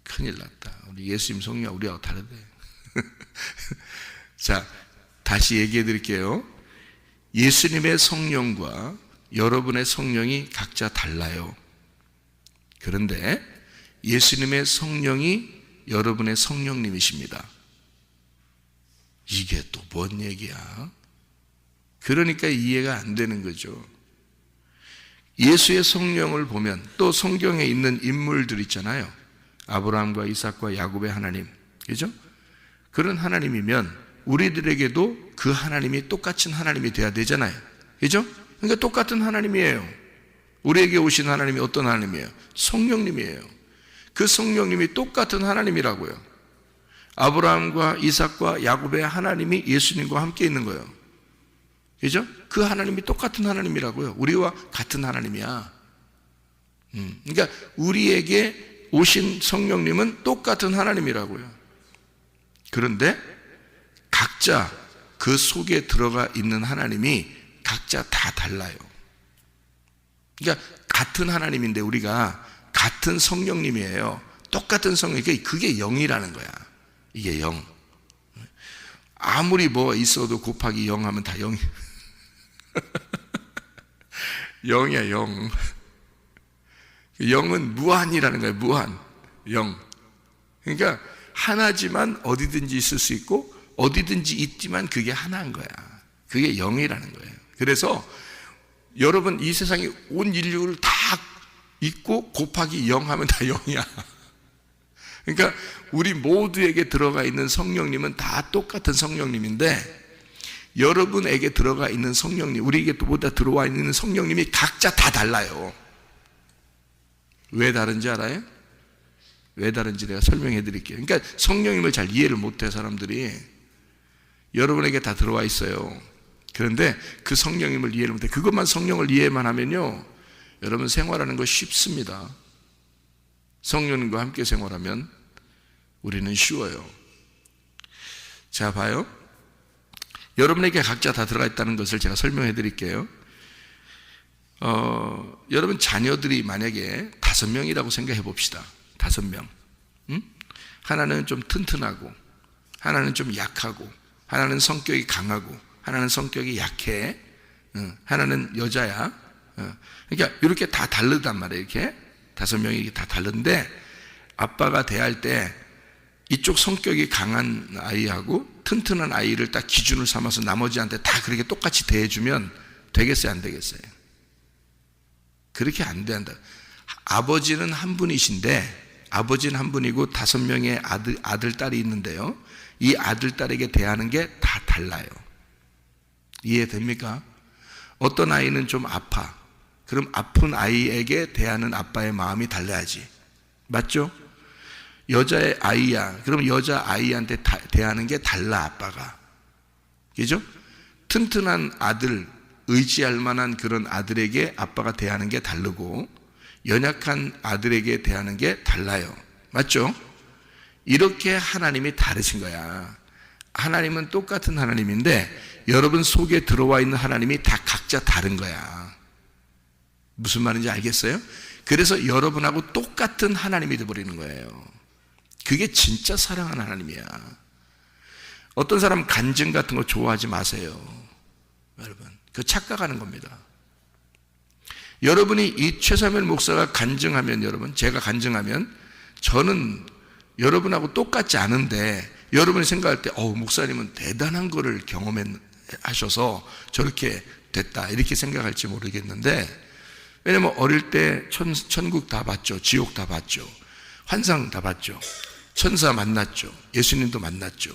큰일 났다. 우리 예수님 성령 우리하고 다르대. 자, 다시 얘기해 드릴게요. 예수님의 성령과 여러분의 성령이 각자 달라요. 그런데 예수님의 성령이 여러분의 성령님이십니다. 이게 또 뭔 얘기야? 그러니까 이해가 안 되는 거죠. 예수의 성령을 보면 또 성경에 있는 인물들 있잖아요. 아브라함과 이삭과 야곱의 하나님, 그죠? 그런 하나님이면 우리들에게도 그 하나님이 똑같은 하나님이 돼야 되잖아요, 그죠? 그러니까 똑같은 하나님이에요. 우리에게 오신 하나님이 어떤 하나님이에요? 성령님이에요. 그 성령님이 똑같은 하나님이라고요. 아브라함과 이삭과 야곱의 하나님이 예수님과 함께 있는 거예요, 그죠? 그 하나님이 똑같은 하나님이라고요. 우리와 같은 하나님이야. 그러니까 우리에게 오신 성령님은 똑같은 하나님이라고요. 그런데 각자 그 속에 들어가 있는 하나님이 각자 다 달라요. 그러니까 같은 하나님인데 우리가 같은 성령님이에요. 똑같은 성령, 그게 영이라는 거야. 이게 영. 아무리 뭐 있어도 곱하기 0 하면 다 0이 영이야, 영. 영은 무한이라는 거예요, 무한. 영. 그러니까 하나지만 어디든지 있을 수 있고 어디든지 있지만 그게 하나인 거야. 그게 영이라는 거예요. 그래서 여러분 이 세상에 온 인류를 다 있고 곱하기 0 하면 다 0이야. 그러니까 우리 모두에게 들어가 있는 성령님은 다 똑같은 성령님인데 여러분에게 들어가 있는 성령님, 우리에게 보다 들어와 있는 성령님이 각자 다 달라요. 왜 다른지 알아요? 왜 다른지 내가 설명해 드릴게요. 그러니까 성령님을 잘 이해를 못해 사람들이. 여러분에게 다 들어와 있어요. 그런데 그 성령님을 이해를 못해. 그것만 성령을 이해만 하면요 여러분 생활하는 거 쉽습니다. 성령님과 함께 생활하면 우리는 쉬워요. 자, 봐요. 여러분에게 각자 다 들어가 있다는 것을 제가 설명해 드릴게요. 여러분 자녀들이 만약에 5명이라고 생각해 봅시다. 5명. 하나는 좀 튼튼하고, 하나는 좀 약하고, 하나는 성격이 강하고, 하나는 성격이 약해, 하나는 여자야. 그러니까 이렇게 다 다르단 말이에요. 이렇게 5명이 다 다른데 아빠가 대할 때 이쪽 성격이 강한 아이하고 튼튼한 아이를 딱 기준을 삼아서 나머지한테 다 그렇게 똑같이 대해주면 되겠어요, 안 되겠어요? 그렇게 안 된다. 아버지는 한 분이신데, 아버지는 한 분이고 5명의 아들, 딸이 있는데요, 이 아들, 딸에게 대하는 게 다 달라요. 이해됩니까? 어떤 아이는 좀 아파. 그럼 아픈 아이에게 대하는 아빠의 마음이 달라야지. 맞죠? 여자의 아이야. 그럼 여자 아이한테 대하는 게 달라, 아빠가. 그죠? 튼튼한 아들, 의지할 만한 그런 아들에게 아빠가 대하는 게 다르고 연약한 아들에게 대하는 게 달라요. 맞죠? 이렇게 하나님이 다르신 거야. 하나님은 똑같은 하나님인데 여러분 속에 들어와 있는 하나님이 다 각자 다른 거야. 무슨 말인지 알겠어요? 그래서 여러분하고 똑같은 하나님이 되어버리는 거예요. 그게 진짜 사랑하는 하나님이야. 어떤 사람 간증 같은 거 좋아하지 마세요, 여러분. 그 착각하는 겁니다. 여러분이 이 최사면 목사가 간증하면, 여러분, 제가 간증하면 저는 여러분하고 똑같지 않은데 여러분이 생각할 때 목사님은 대단한 거를 경험하셔서 저렇게 됐다 이렇게 생각할지 모르겠는데, 왜냐면 어릴 때 천국 다 봤죠, 지옥 다 봤죠, 환상 다 봤죠, 천사 만났죠, 예수님도 만났죠.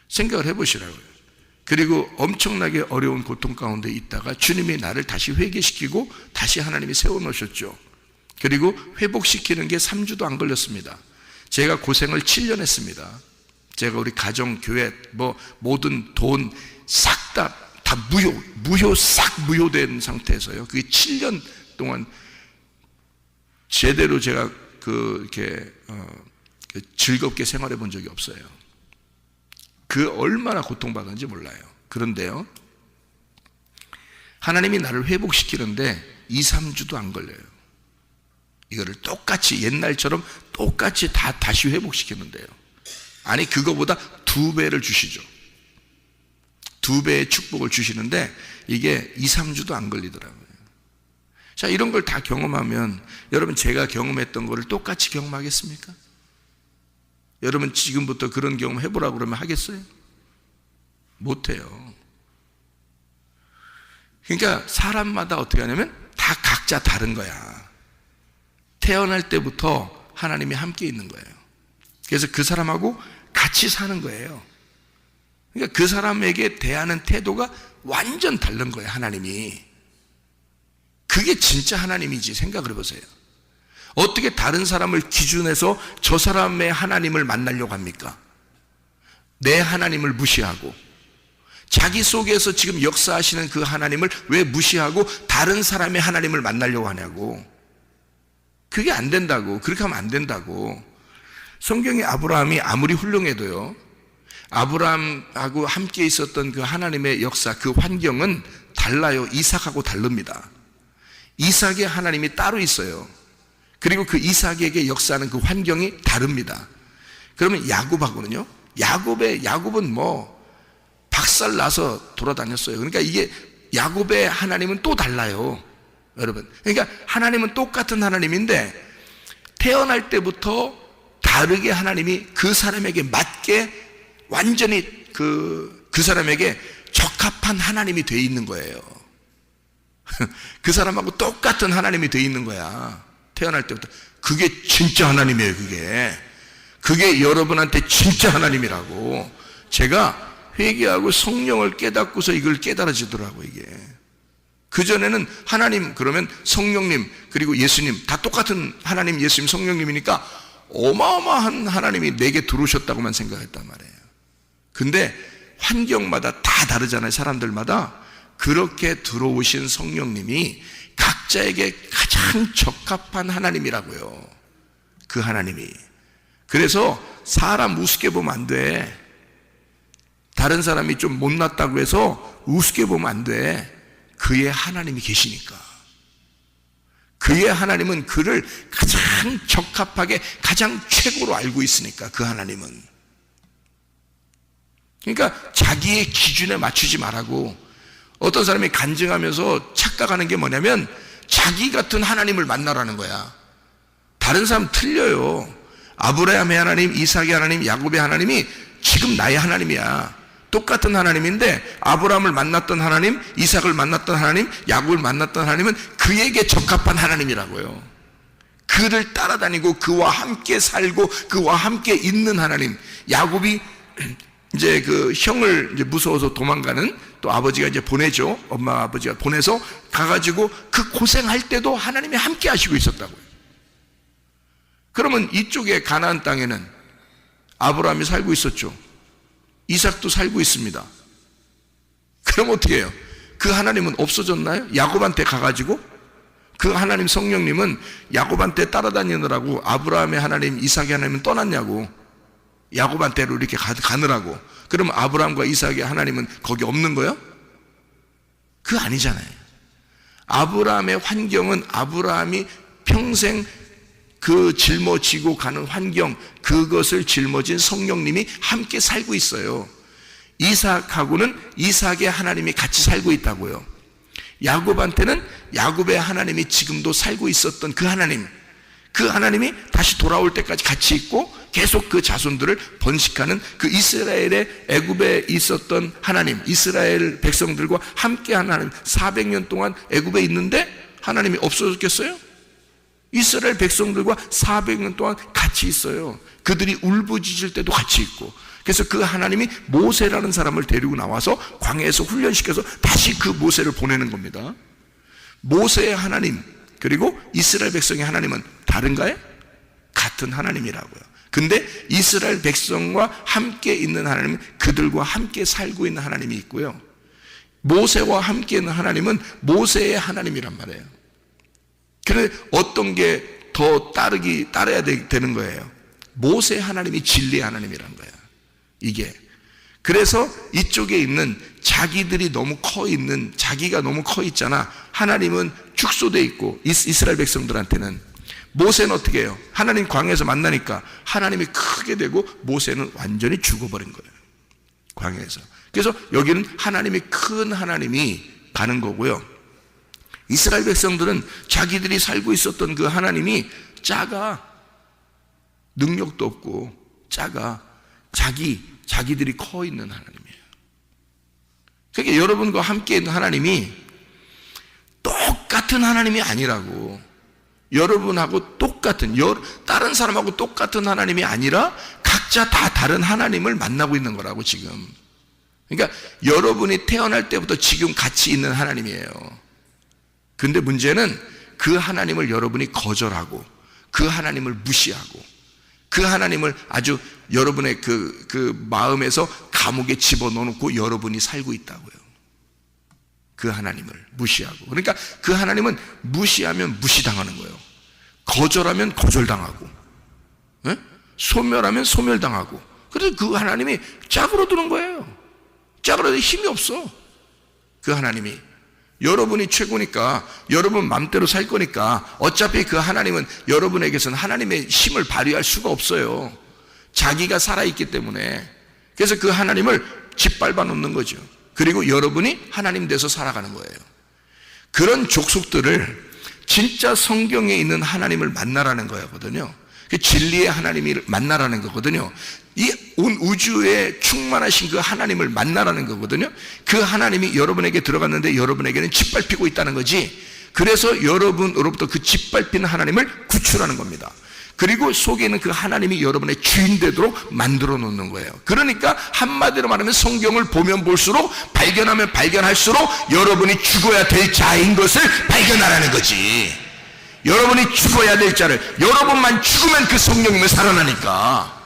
생각을 해보시라고요. 그리고 엄청나게 어려운 고통 가운데 있다가 주님이 나를 다시 회개시키고 다시 하나님이 세워놓으셨죠. 그리고 회복시키는 게 3주도 안 걸렸습니다. 제가 고생을 7년 했습니다. 제가 우리 가정, 교회, 모든 돈 싹 다 싹 무효된 상태에서요. 그게 7년 동안 제대로 제가 이렇게 즐겁게 생활해 본 적이 없어요. 그 얼마나 고통받았는지 몰라요. 그런데요, 하나님이 나를 회복시키는데 2, 3주도 안 걸려요. 이거를 똑같이 옛날처럼 똑같이 다시 회복시키는데요. 아니, 그거보다 2배를 주시죠. 2배의 축복을 주시는데 이게 2, 3주도 안 걸리더라고요. 자, 이런 걸 다 경험하면 여러분, 제가 경험했던 거를 똑같이 경험하겠습니까? 여러분 지금부터 그런 경험 해보라고 그러면 하겠어요? 못해요. 그러니까 사람마다 어떻게 하냐면 다 각자 다른 거야. 태어날 때부터 하나님이 함께 있는 거예요. 그래서 그 사람하고 같이 사는 거예요. 그러니까 그 사람에게 대하는 태도가 완전 다른 거예요, 하나님이. 그게 진짜 하나님이지. 생각을 해보세요. 어떻게 다른 사람을 기준해서 저 사람의 하나님을 만나려고 합니까? 내 하나님을 무시하고 자기 속에서 지금 역사하시는 그 하나님을 왜 무시하고 다른 사람의 하나님을 만나려고 하냐고. 그게 안 된다고. 그렇게 하면 안 된다고. 성경에 아브라함이 아무리 훌륭해도요, 아브라함하고 함께 있었던 그 하나님의 역사, 그 환경은 달라요. 이삭하고 다릅니다. 이삭의 하나님이 따로 있어요. 그리고 그 이삭에게 역사하는 그 환경이 다릅니다. 그러면 야곱하고는요, 야곱은 박살 나서 돌아다녔어요. 그러니까 이게 야곱의 하나님은 또 달라요, 여러분. 그러니까 하나님은 똑같은 하나님인데 태어날 때부터 다르게 하나님이 그 사람에게 맞게 완전히 그 사람에게 적합한 하나님이 돼 있는 거예요. 그 사람하고 똑같은 하나님이 돼 있는 거야, 태어날 때부터. 그게 진짜 하나님이에요. 그게 여러분한테 진짜 하나님이라고. 제가 회개하고 성령을 깨닫고서 이걸 깨달아지더라고. 이게 그전에는 하나님 그러면 성령님 그리고 예수님 다 똑같은 하나님, 예수님, 성령님이니까 어마어마한 하나님이 내게 들어오셨다고만 생각했단 말이에요. 근데 환경마다 다 다르잖아요, 사람들마다. 그렇게 들어오신 성령님이 각자에게 가장 적합한 하나님이라고요, 그 하나님이. 그래서 사람 우습게 보면 안 돼. 다른 사람이 좀 못났다고 해서 우습게 보면 안 돼. 그의 하나님이 계시니까. 그의 하나님은 그를 가장 적합하게 가장 최고로 알고 있으니까, 그 하나님은. 그러니까 자기의 기준에 맞추지 말라고. 어떤 사람이 간증하면서 착각하는 게 뭐냐면 자기 같은 하나님을 만나라는 거야. 다른 사람 틀려요. 아브라함의 하나님, 이삭의 하나님, 야곱의 하나님이 지금 나의 하나님이야. 똑같은 하나님인데 아브라함을 만났던 하나님, 이삭을 만났던 하나님, 야곱을 만났던 하나님은 그에게 적합한 하나님이라고요. 그를 따라다니고 그와 함께 살고 그와 함께 있는 하나님. 야곱이 이제 그 형을 이제 무서워서 도망가는, 또 아버지가 이제 보내죠. 엄마 아버지가 보내서 가가지고 그 고생할 때도 하나님이 함께 하시고 있었다고요. 그러면 이쪽에 가나안 땅에는 아브라함이 살고 있었죠. 이삭도 살고 있습니다. 그럼 어떻게 해요? 그 하나님은 없어졌나요? 야곱한테 가가지고 그 하나님 성령님은 야곱한테 따라다니느라고 아브라함의 하나님, 이삭의 하나님은 떠났냐고. 야곱한테로 이렇게 가느라고. 그러면 아브라함과 이삭의 하나님은 거기 없는 거예요? 그거 아니잖아요. 아브라함의 환경은 아브라함이 평생 그 짊어지고 가는 환경, 그것을 짊어진 성령님이 함께 살고 있어요. 이삭하고는 이삭의 하나님이 같이 살고 있다고요. 야곱한테는 야곱의 하나님이 지금도 살고 있었던 그 하나님, 그 하나님이 다시 돌아올 때까지 같이 있고 계속 그 자손들을 번식하는 그 이스라엘의 애굽에 있었던 하나님, 이스라엘 백성들과 함께한 하나님. 400년 동안 애굽에 있는데 하나님이 없어졌겠어요? 이스라엘 백성들과 400년 동안 같이 있어요. 그들이 울부짖을 때도 같이 있고, 그래서 그 하나님이 모세라는 사람을 데리고 나와서 광야에서 훈련시켜서 다시 그 모세를 보내는 겁니다. 모세의 하나님 그리고 이스라엘 백성의 하나님은 다른가요? 같은 하나님이라고요. 근데 이스라엘 백성과 함께 있는 하나님은 그들과 함께 살고 있는 하나님이 있고요, 모세와 함께 있는 하나님은 모세의 하나님이란 말이에요. 그래 어떤 게 더 따라야 되는 거예요? 모세의 하나님이 진리의 하나님이란 거예요. 이게 그래서 이쪽에 있는 자기들이 너무 커 있는, 자기가 너무 커 있잖아. 하나님은 축소돼 있고 이스라엘 백성들한테는. 모세는 어떻게 해요? 하나님 광야에서 만나니까 하나님이 크게 되고 모세는 완전히 죽어버린 거예요, 광야에서. 그래서 여기는 하나님이 큰 하나님이 가는 거고요, 이스라엘 백성들은 자기들이 살고 있었던 그 하나님이 작아, 능력도 없고 작아, 자기들이 커 있는 하나님이에요. 그러니까 여러분과 함께 있는 하나님이 똑같은 하나님이 아니라고. 여러분하고 똑같은, 다른 사람하고 똑같은 하나님이 아니라 각자 다 다른 하나님을 만나고 있는 거라고 지금. 그러니까 여러분이 태어날 때부터 지금 같이 있는 하나님이에요. 근데 문제는 그 하나님을 여러분이 거절하고 그 하나님을 무시하고 그 하나님을 아주 여러분의 그 마음에서 감옥에 집어넣어놓고 여러분이 살고 있다고요. 그 하나님을 무시하고. 그러니까 그 하나님은 무시하면 무시당하는 거예요. 거절하면 거절당하고, 소멸하면 소멸당하고. 그래서 그 하나님이 짝으로드는 거예요. 짝으로도 힘이 없어. 그 하나님이 여러분이 최고니까 여러분 맘대로 살 거니까 어차피 그 하나님은 여러분에게서는 하나님의 힘을 발휘할 수가 없어요. 자기가 살아있기 때문에. 그래서 그 하나님을 짓밟아 놓는 거죠. 그리고 여러분이 하나님 돼서 살아가는 거예요. 그런 족속들을 진짜 성경에 있는 하나님을 만나라는 거거든요. 진리의 하나님을 만나라는 거거든요. 이 온 우주에 충만하신 그 하나님을 만나라는 거거든요. 그 하나님이 여러분에게 들어갔는데 여러분에게는 짓밟히고 있다는 거지. 그래서 여러분으로부터 그 짓밟히는 하나님을 구출하는 겁니다. 그리고 속에 있는 그 하나님이 여러분의 주인 되도록 만들어 놓는 거예요. 그러니까 한마디로 말하면 성경을 보면 볼수록, 발견하면 발견할수록 여러분이 죽어야 될 자인 것을 발견하라는 거지. 여러분이 죽어야 될 자를, 여러분만 죽으면 그 성령님은 살아나니까.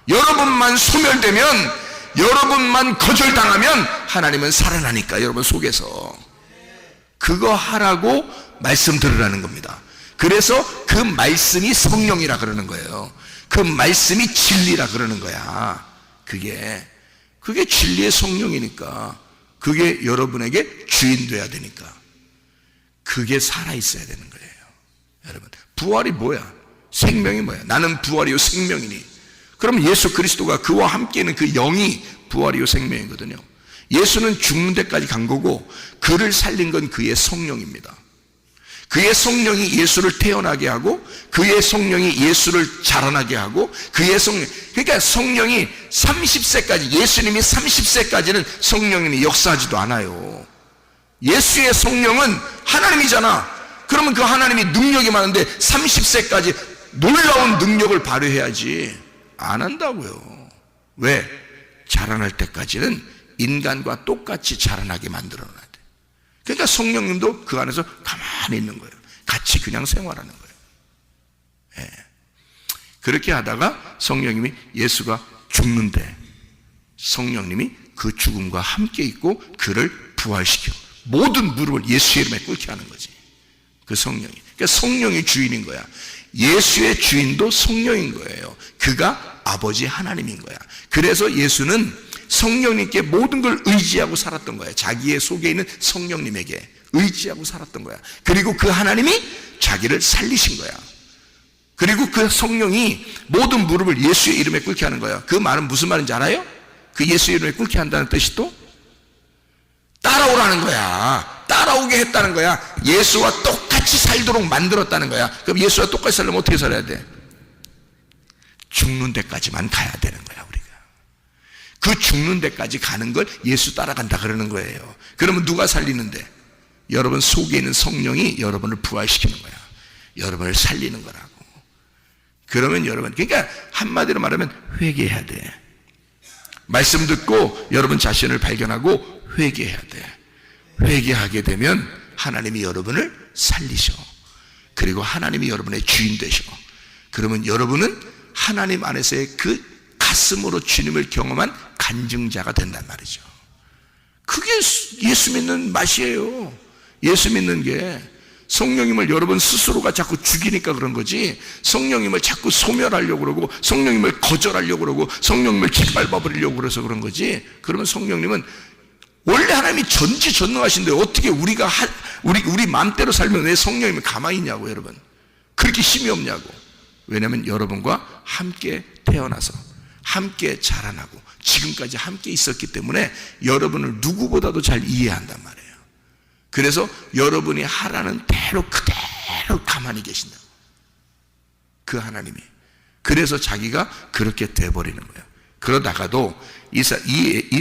여러분만 소멸되면, 여러분만 거절당하면 하나님은 살아나니까, 여러분 속에서. 그거 하라고 말씀 들으라는 겁니다. 그래서 그 말씀이 성령이라 그러는 거예요. 그 말씀이 진리라 그러는 거야. 그게 진리의 성령이니까. 그게 여러분에게 주인 돼야 되니까. 그게 살아있어야 되는 거예요. 여러분, 부활이 뭐야? 생명이 뭐야? 나는 부활이요 생명이니. 그럼 예수 그리스도가 그와 함께 있는 그 영이 부활이요 생명이거든요. 예수는 죽는 데까지 간 거고 그를 살린 건 그의 성령입니다. 그의 성령이 예수를 태어나게 하고 그의 성령이 예수를 자라나게 하고 그의 성령, 그러니까 성령이 30세까지, 예수님이 30세까지는 성령님이 역사하지도 않아요. 예수의 성령은 하나님이잖아. 그러면 그 하나님이 능력이 많은데 30세까지 놀라운 능력을 발휘해야지. 안 한다고요. 왜? 자라날 때까지는 인간과 똑같이 자라나게 만들어 놔야 돼. 그러니까 성령님도 그 안에서 가만히 있는 거예요. 같이 그냥 생활하는 거예요. 예. 그렇게 하다가 성령님이, 예수가 죽는데 성령님이 그 죽음과 함께 있고 그를 부활시켜 모든 무릎을 예수의 이름에 꿇게 하는 거지. 그 성령이. 그러니까 성령이 주인인 거야. 예수의 주인도 성령인 거예요. 그가 아버지 하나님인 거야. 그래서 예수는 성령님께 모든 걸 의지하고 살았던 거야. 자기의 속에 있는 성령님에게 의지하고 살았던 거야. 그리고 그 하나님이 자기를 살리신 거야. 그리고 그 성령이 모든 무릎을 예수의 이름에 꿇게 하는 거야. 그 말은 무슨 말인지 알아요? 그 예수의 이름에 꿇게 한다는 뜻이 또 따라오라는 거야. 따라오게 했다는 거야. 예수와 똑같이 살도록 만들었다는 거야. 그럼 예수와 똑같이 살려면 어떻게 살아야 돼? 죽는 데까지만 가야 되는 거야, 우리가. 그 죽는 데까지 가는 걸 예수 따라간다 그러는 거예요. 그러면 누가 살리는데? 여러분 속에 있는 성령이 여러분을 부활시키는 거야. 여러분을 살리는 거라고. 그러면 여러분, 그러니까 한마디로 말하면 회개해야 돼. 말씀 듣고 여러분 자신을 발견하고 회개해야 돼. 회개하게 되면 하나님이 여러분을 살리셔. 그리고 하나님이 여러분의 주인 되셔. 그러면 여러분은 하나님 안에서의 그 가슴으로 주님을 경험한 간증자가 된단 말이죠. 그게 예수 믿는 맛이에요. 예수 믿는 게 성령님을 여러분 스스로가 자꾸 죽이니까 그런 거지, 성령님을 자꾸 소멸하려고 그러고 성령님을 거절하려고 그러고 성령님을 짓밟아 버리려고 그래서 그런 거지. 그러면 성령님은 원래 하나님이 전지전능하신데 어떻게 우리가 우리 마음대로 살면 왜 성령님이 가만히 있냐고. 여러분, 그렇게 힘이 없냐고. 왜냐하면 여러분과 함께 태어나서 함께 자라나고 지금까지 함께 있었기 때문에 여러분을 누구보다도 잘 이해한단 말이에요. 그래서 여러분이 하라는 대로 그대로 가만히 계신다. 그 하나님이. 그래서 자기가 그렇게 돼버리는 거예요. 그러다가도 이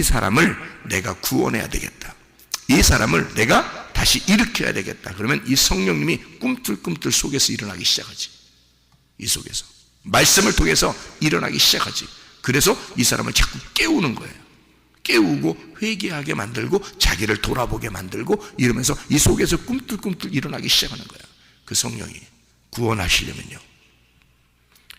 사람을 내가 구원해야 되겠다. 이 사람을 내가 다시 일으켜야 되겠다. 그러면 이 성령님이 꿈틀꿈틀 속에서 일어나기 시작하지. 이 속에서 말씀을 통해서 일어나기 시작하지. 그래서 이 사람을 자꾸 깨우는 거예요. 깨우고 회개하게 만들고 자기를 돌아보게 만들고 이러면서 이 속에서 꿈틀꿈틀 일어나기 시작하는 거예요. 그 성령이 구원하시려면요.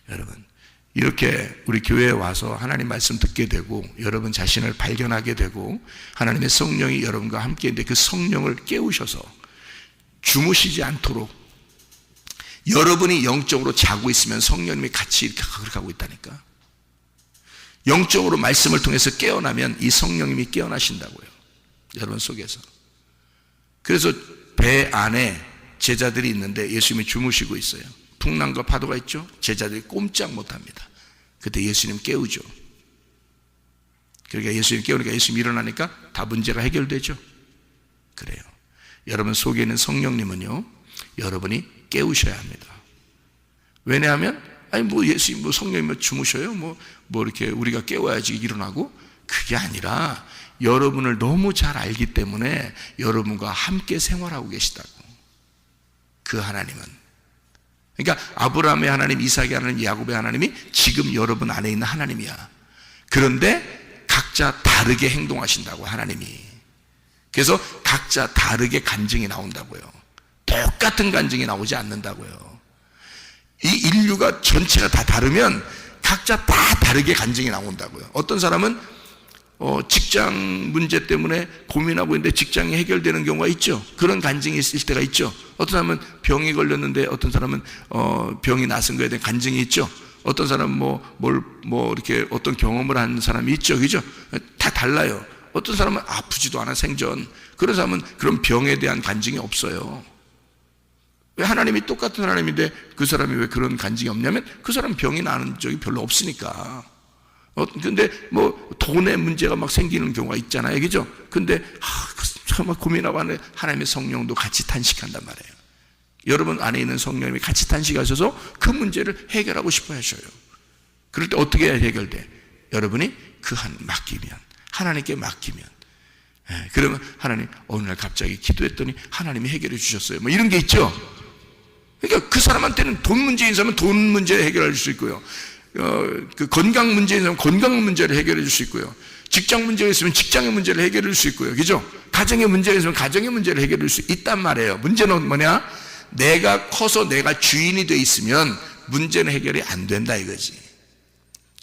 여러분, 이렇게 우리 교회에 와서 하나님 말씀 듣게 되고 여러분 자신을 발견하게 되고 하나님의 성령이 여러분과 함께 있는데 그 성령을 깨우셔서 주무시지 않도록 여러분이 영적으로 자고 있으면 성령님이 같이 이렇게 하고 있다니까. 영적으로 말씀을 통해서 깨어나면 이 성령님이 깨어나신다고요. 여러분 속에서. 그래서 배 안에 제자들이 있는데 예수님이 주무시고 있어요. 풍랑과 파도가 있죠. 제자들이 꼼짝 못합니다. 그때 예수님 깨우죠. 그러니까 예수님 깨우니까 예수님 일어나니까 다 문제가 해결되죠. 그래요. 여러분 속에 있는 성령님은요, 여러분이 깨우셔야 합니다. 왜냐하면 예수님 성령님은 주무셔요? 이렇게 우리가 깨워야지 일어나고? 그게 아니라 여러분을 너무 잘 알기 때문에 여러분과 함께 생활하고 계시다고. 그 하나님은. 그러니까 아브라함의 하나님, 이삭의 하나님, 야곱의 하나님이 지금 여러분 안에 있는 하나님이야. 그런데 각자 다르게 행동하신다고, 하나님이. 그래서 각자 다르게 간증이 나온다고요. 똑같은 간증이 나오지 않는다고요. 이 인류가 전체가 다 다르면 각자 다 다르게 간증이 나온다고요. 어떤 사람은 직장 문제 때문에 고민하고 있는데 직장이 해결되는 경우가 있죠. 그런 간증이 있을 때가 있죠. 어떤 사람은 병이 걸렸는데 어떤 사람은 병이 나선 거에 대한 간증이 있죠. 어떤 사람은 이렇게 어떤 경험을 한 사람이 있죠. 그죠? 다 달라요. 어떤 사람은 아프지도 않아, 생전. 그런 사람은 그런 병에 대한 간증이 없어요. 왜? 하나님이 똑같은 하나님인데 그 사람이 왜 그런 간증이 없냐면 그 사람 병이 나는 적이 별로 없으니까. 근데 돈에 문제가 막 생기는 경우가 있잖아요. 그죠? 근데 정말 고민하고 하는 하나님의 성령도 같이 탄식한단 말이에요. 여러분 안에 있는 성령님이 같이 탄식하셔서 그 문제를 해결하고 싶어 하셔요. 그럴 때 어떻게 해결돼? 여러분이 맡기면, 하나님께 맡기면. 그러면 하나님 어느 날 갑자기 기도했더니 하나님이 해결해 주셨어요. 이런 게 있죠. 그러니까 그 사람한테는 돈 문제인 사람은 돈 문제 해결해 줄 수 있고요. 그 건강 문제인 사람은 건강 문제를 해결해 줄 수 있고요. 직장 문제가 있으면 직장의 문제를 해결해 줄 수 있고요. 그죠? 가정의 문제가 있으면 가정의 문제를 해결해 줄 수 있단 말이에요. 문제는 뭐냐? 내가 커서 내가 주인이 돼 있으면 문제는 해결이 안 된다 이거지.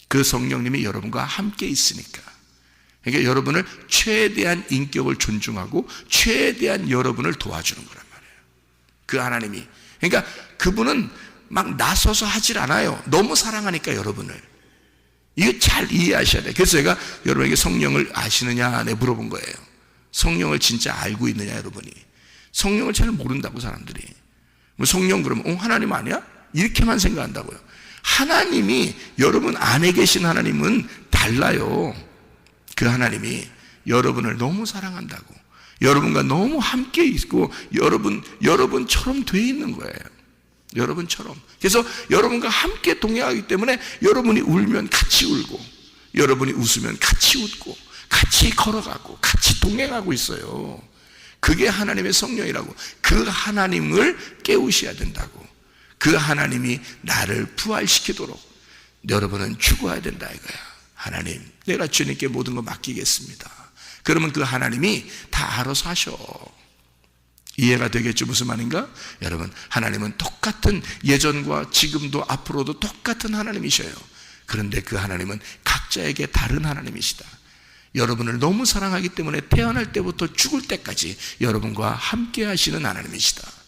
그 성령님이 여러분과 함께 있으니까. 그러니까 여러분을 최대한 인격을 존중하고 최대한 여러분을 도와주는 거란 말이에요. 그 하나님이. 그러니까 그분은 막 나서서 하질 않아요. 너무 사랑하니까 여러분을. 이거 잘 이해하셔야 돼요. 그래서 제가 여러분에게 성령을 아시느냐 물어본 거예요. 성령을 진짜 알고 있느냐 여러분이. 성령을 잘 모른다고 사람들이. 성령 그러면 하나님 아니야? 이렇게만 생각한다고요. 하나님이 여러분 안에 계신 하나님은 달라요. 그 하나님이 여러분을 너무 사랑한다고. 여러분과 너무 함께 있고 여러분처럼 돼 있는 거예요. 여러분처럼. 그래서 여러분과 함께 동행하기 때문에 여러분이 울면 같이 울고 여러분이 웃으면 같이 웃고 같이 걸어가고 같이 동행하고 있어요. 그게 하나님의 성령이라고. 그 하나님을 깨우셔야 된다고. 그 하나님이 나를 부활시키도록 여러분은 죽어야 된다 이거야. 하나님, 내가 주님께 모든 거 맡기겠습니다. 그러면 그 하나님이 다 알아서 하셔. 이해가 되겠죠? 무슨 말인가? 여러분, 하나님은 똑같은 예전과 지금도 앞으로도 똑같은 하나님이셔요. 그런데 그 하나님은 각자에게 다른 하나님이시다. 여러분을 너무 사랑하기 때문에 태어날 때부터 죽을 때까지 여러분과 함께 하시는 하나님이시다.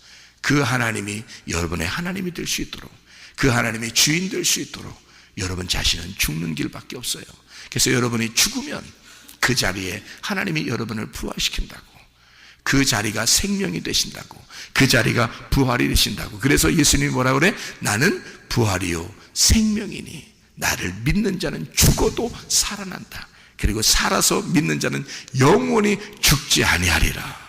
그 하나님이 여러분의 하나님이 될 수 있도록, 그 하나님의 주인 될 수 있도록 여러분 자신은 죽는 길밖에 없어요. 그래서 여러분이 죽으면 그 자리에 하나님이 여러분을 부활시킨다고, 그 자리가 생명이 되신다고, 그 자리가 부활이 되신다고. 그래서 예수님이 뭐라 그래? 나는 부활이요 생명이니 나를 믿는 자는 죽어도 살아난다. 그리고 살아서 믿는 자는 영원히 죽지 아니하리라.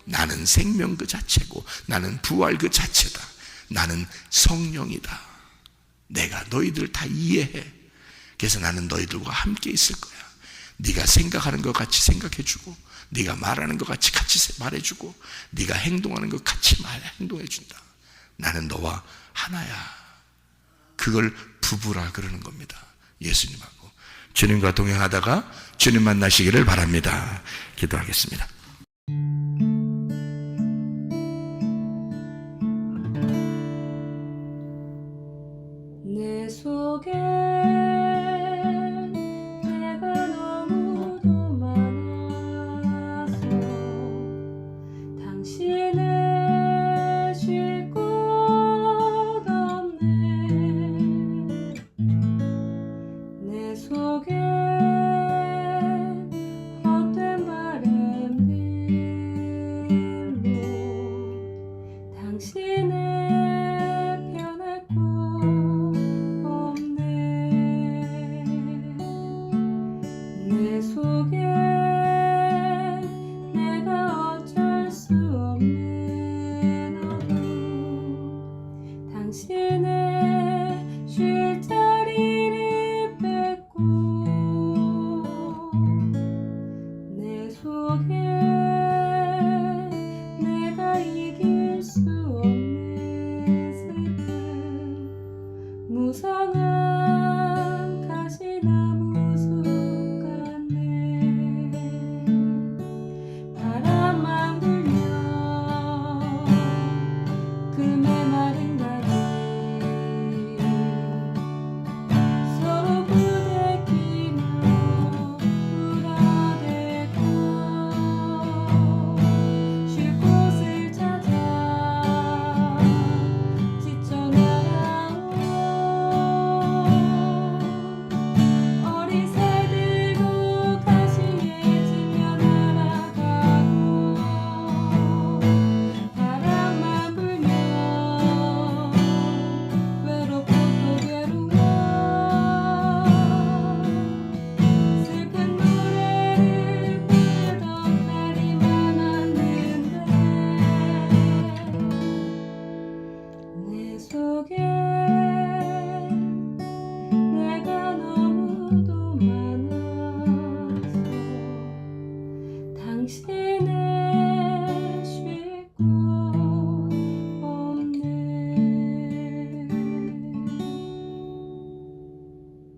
나는 생명 그 자체고, 나는 부활 그 자체다. 나는 성령이다. 내가 너희들 다 이해해. 그래서 나는 너희들과 함께 있을 거야. 네가 생각하는 것 같이 생각해주고, 네가 말하는 것 같이 말해주고, 네가 행동하는 것 같이 행동해준다. 나는 너와 하나야. 그걸 부부라 그러는 겁니다. 예수님하고 주님과 동행하다가 주님 만나시기를 바랍니다. 기도하겠습니다.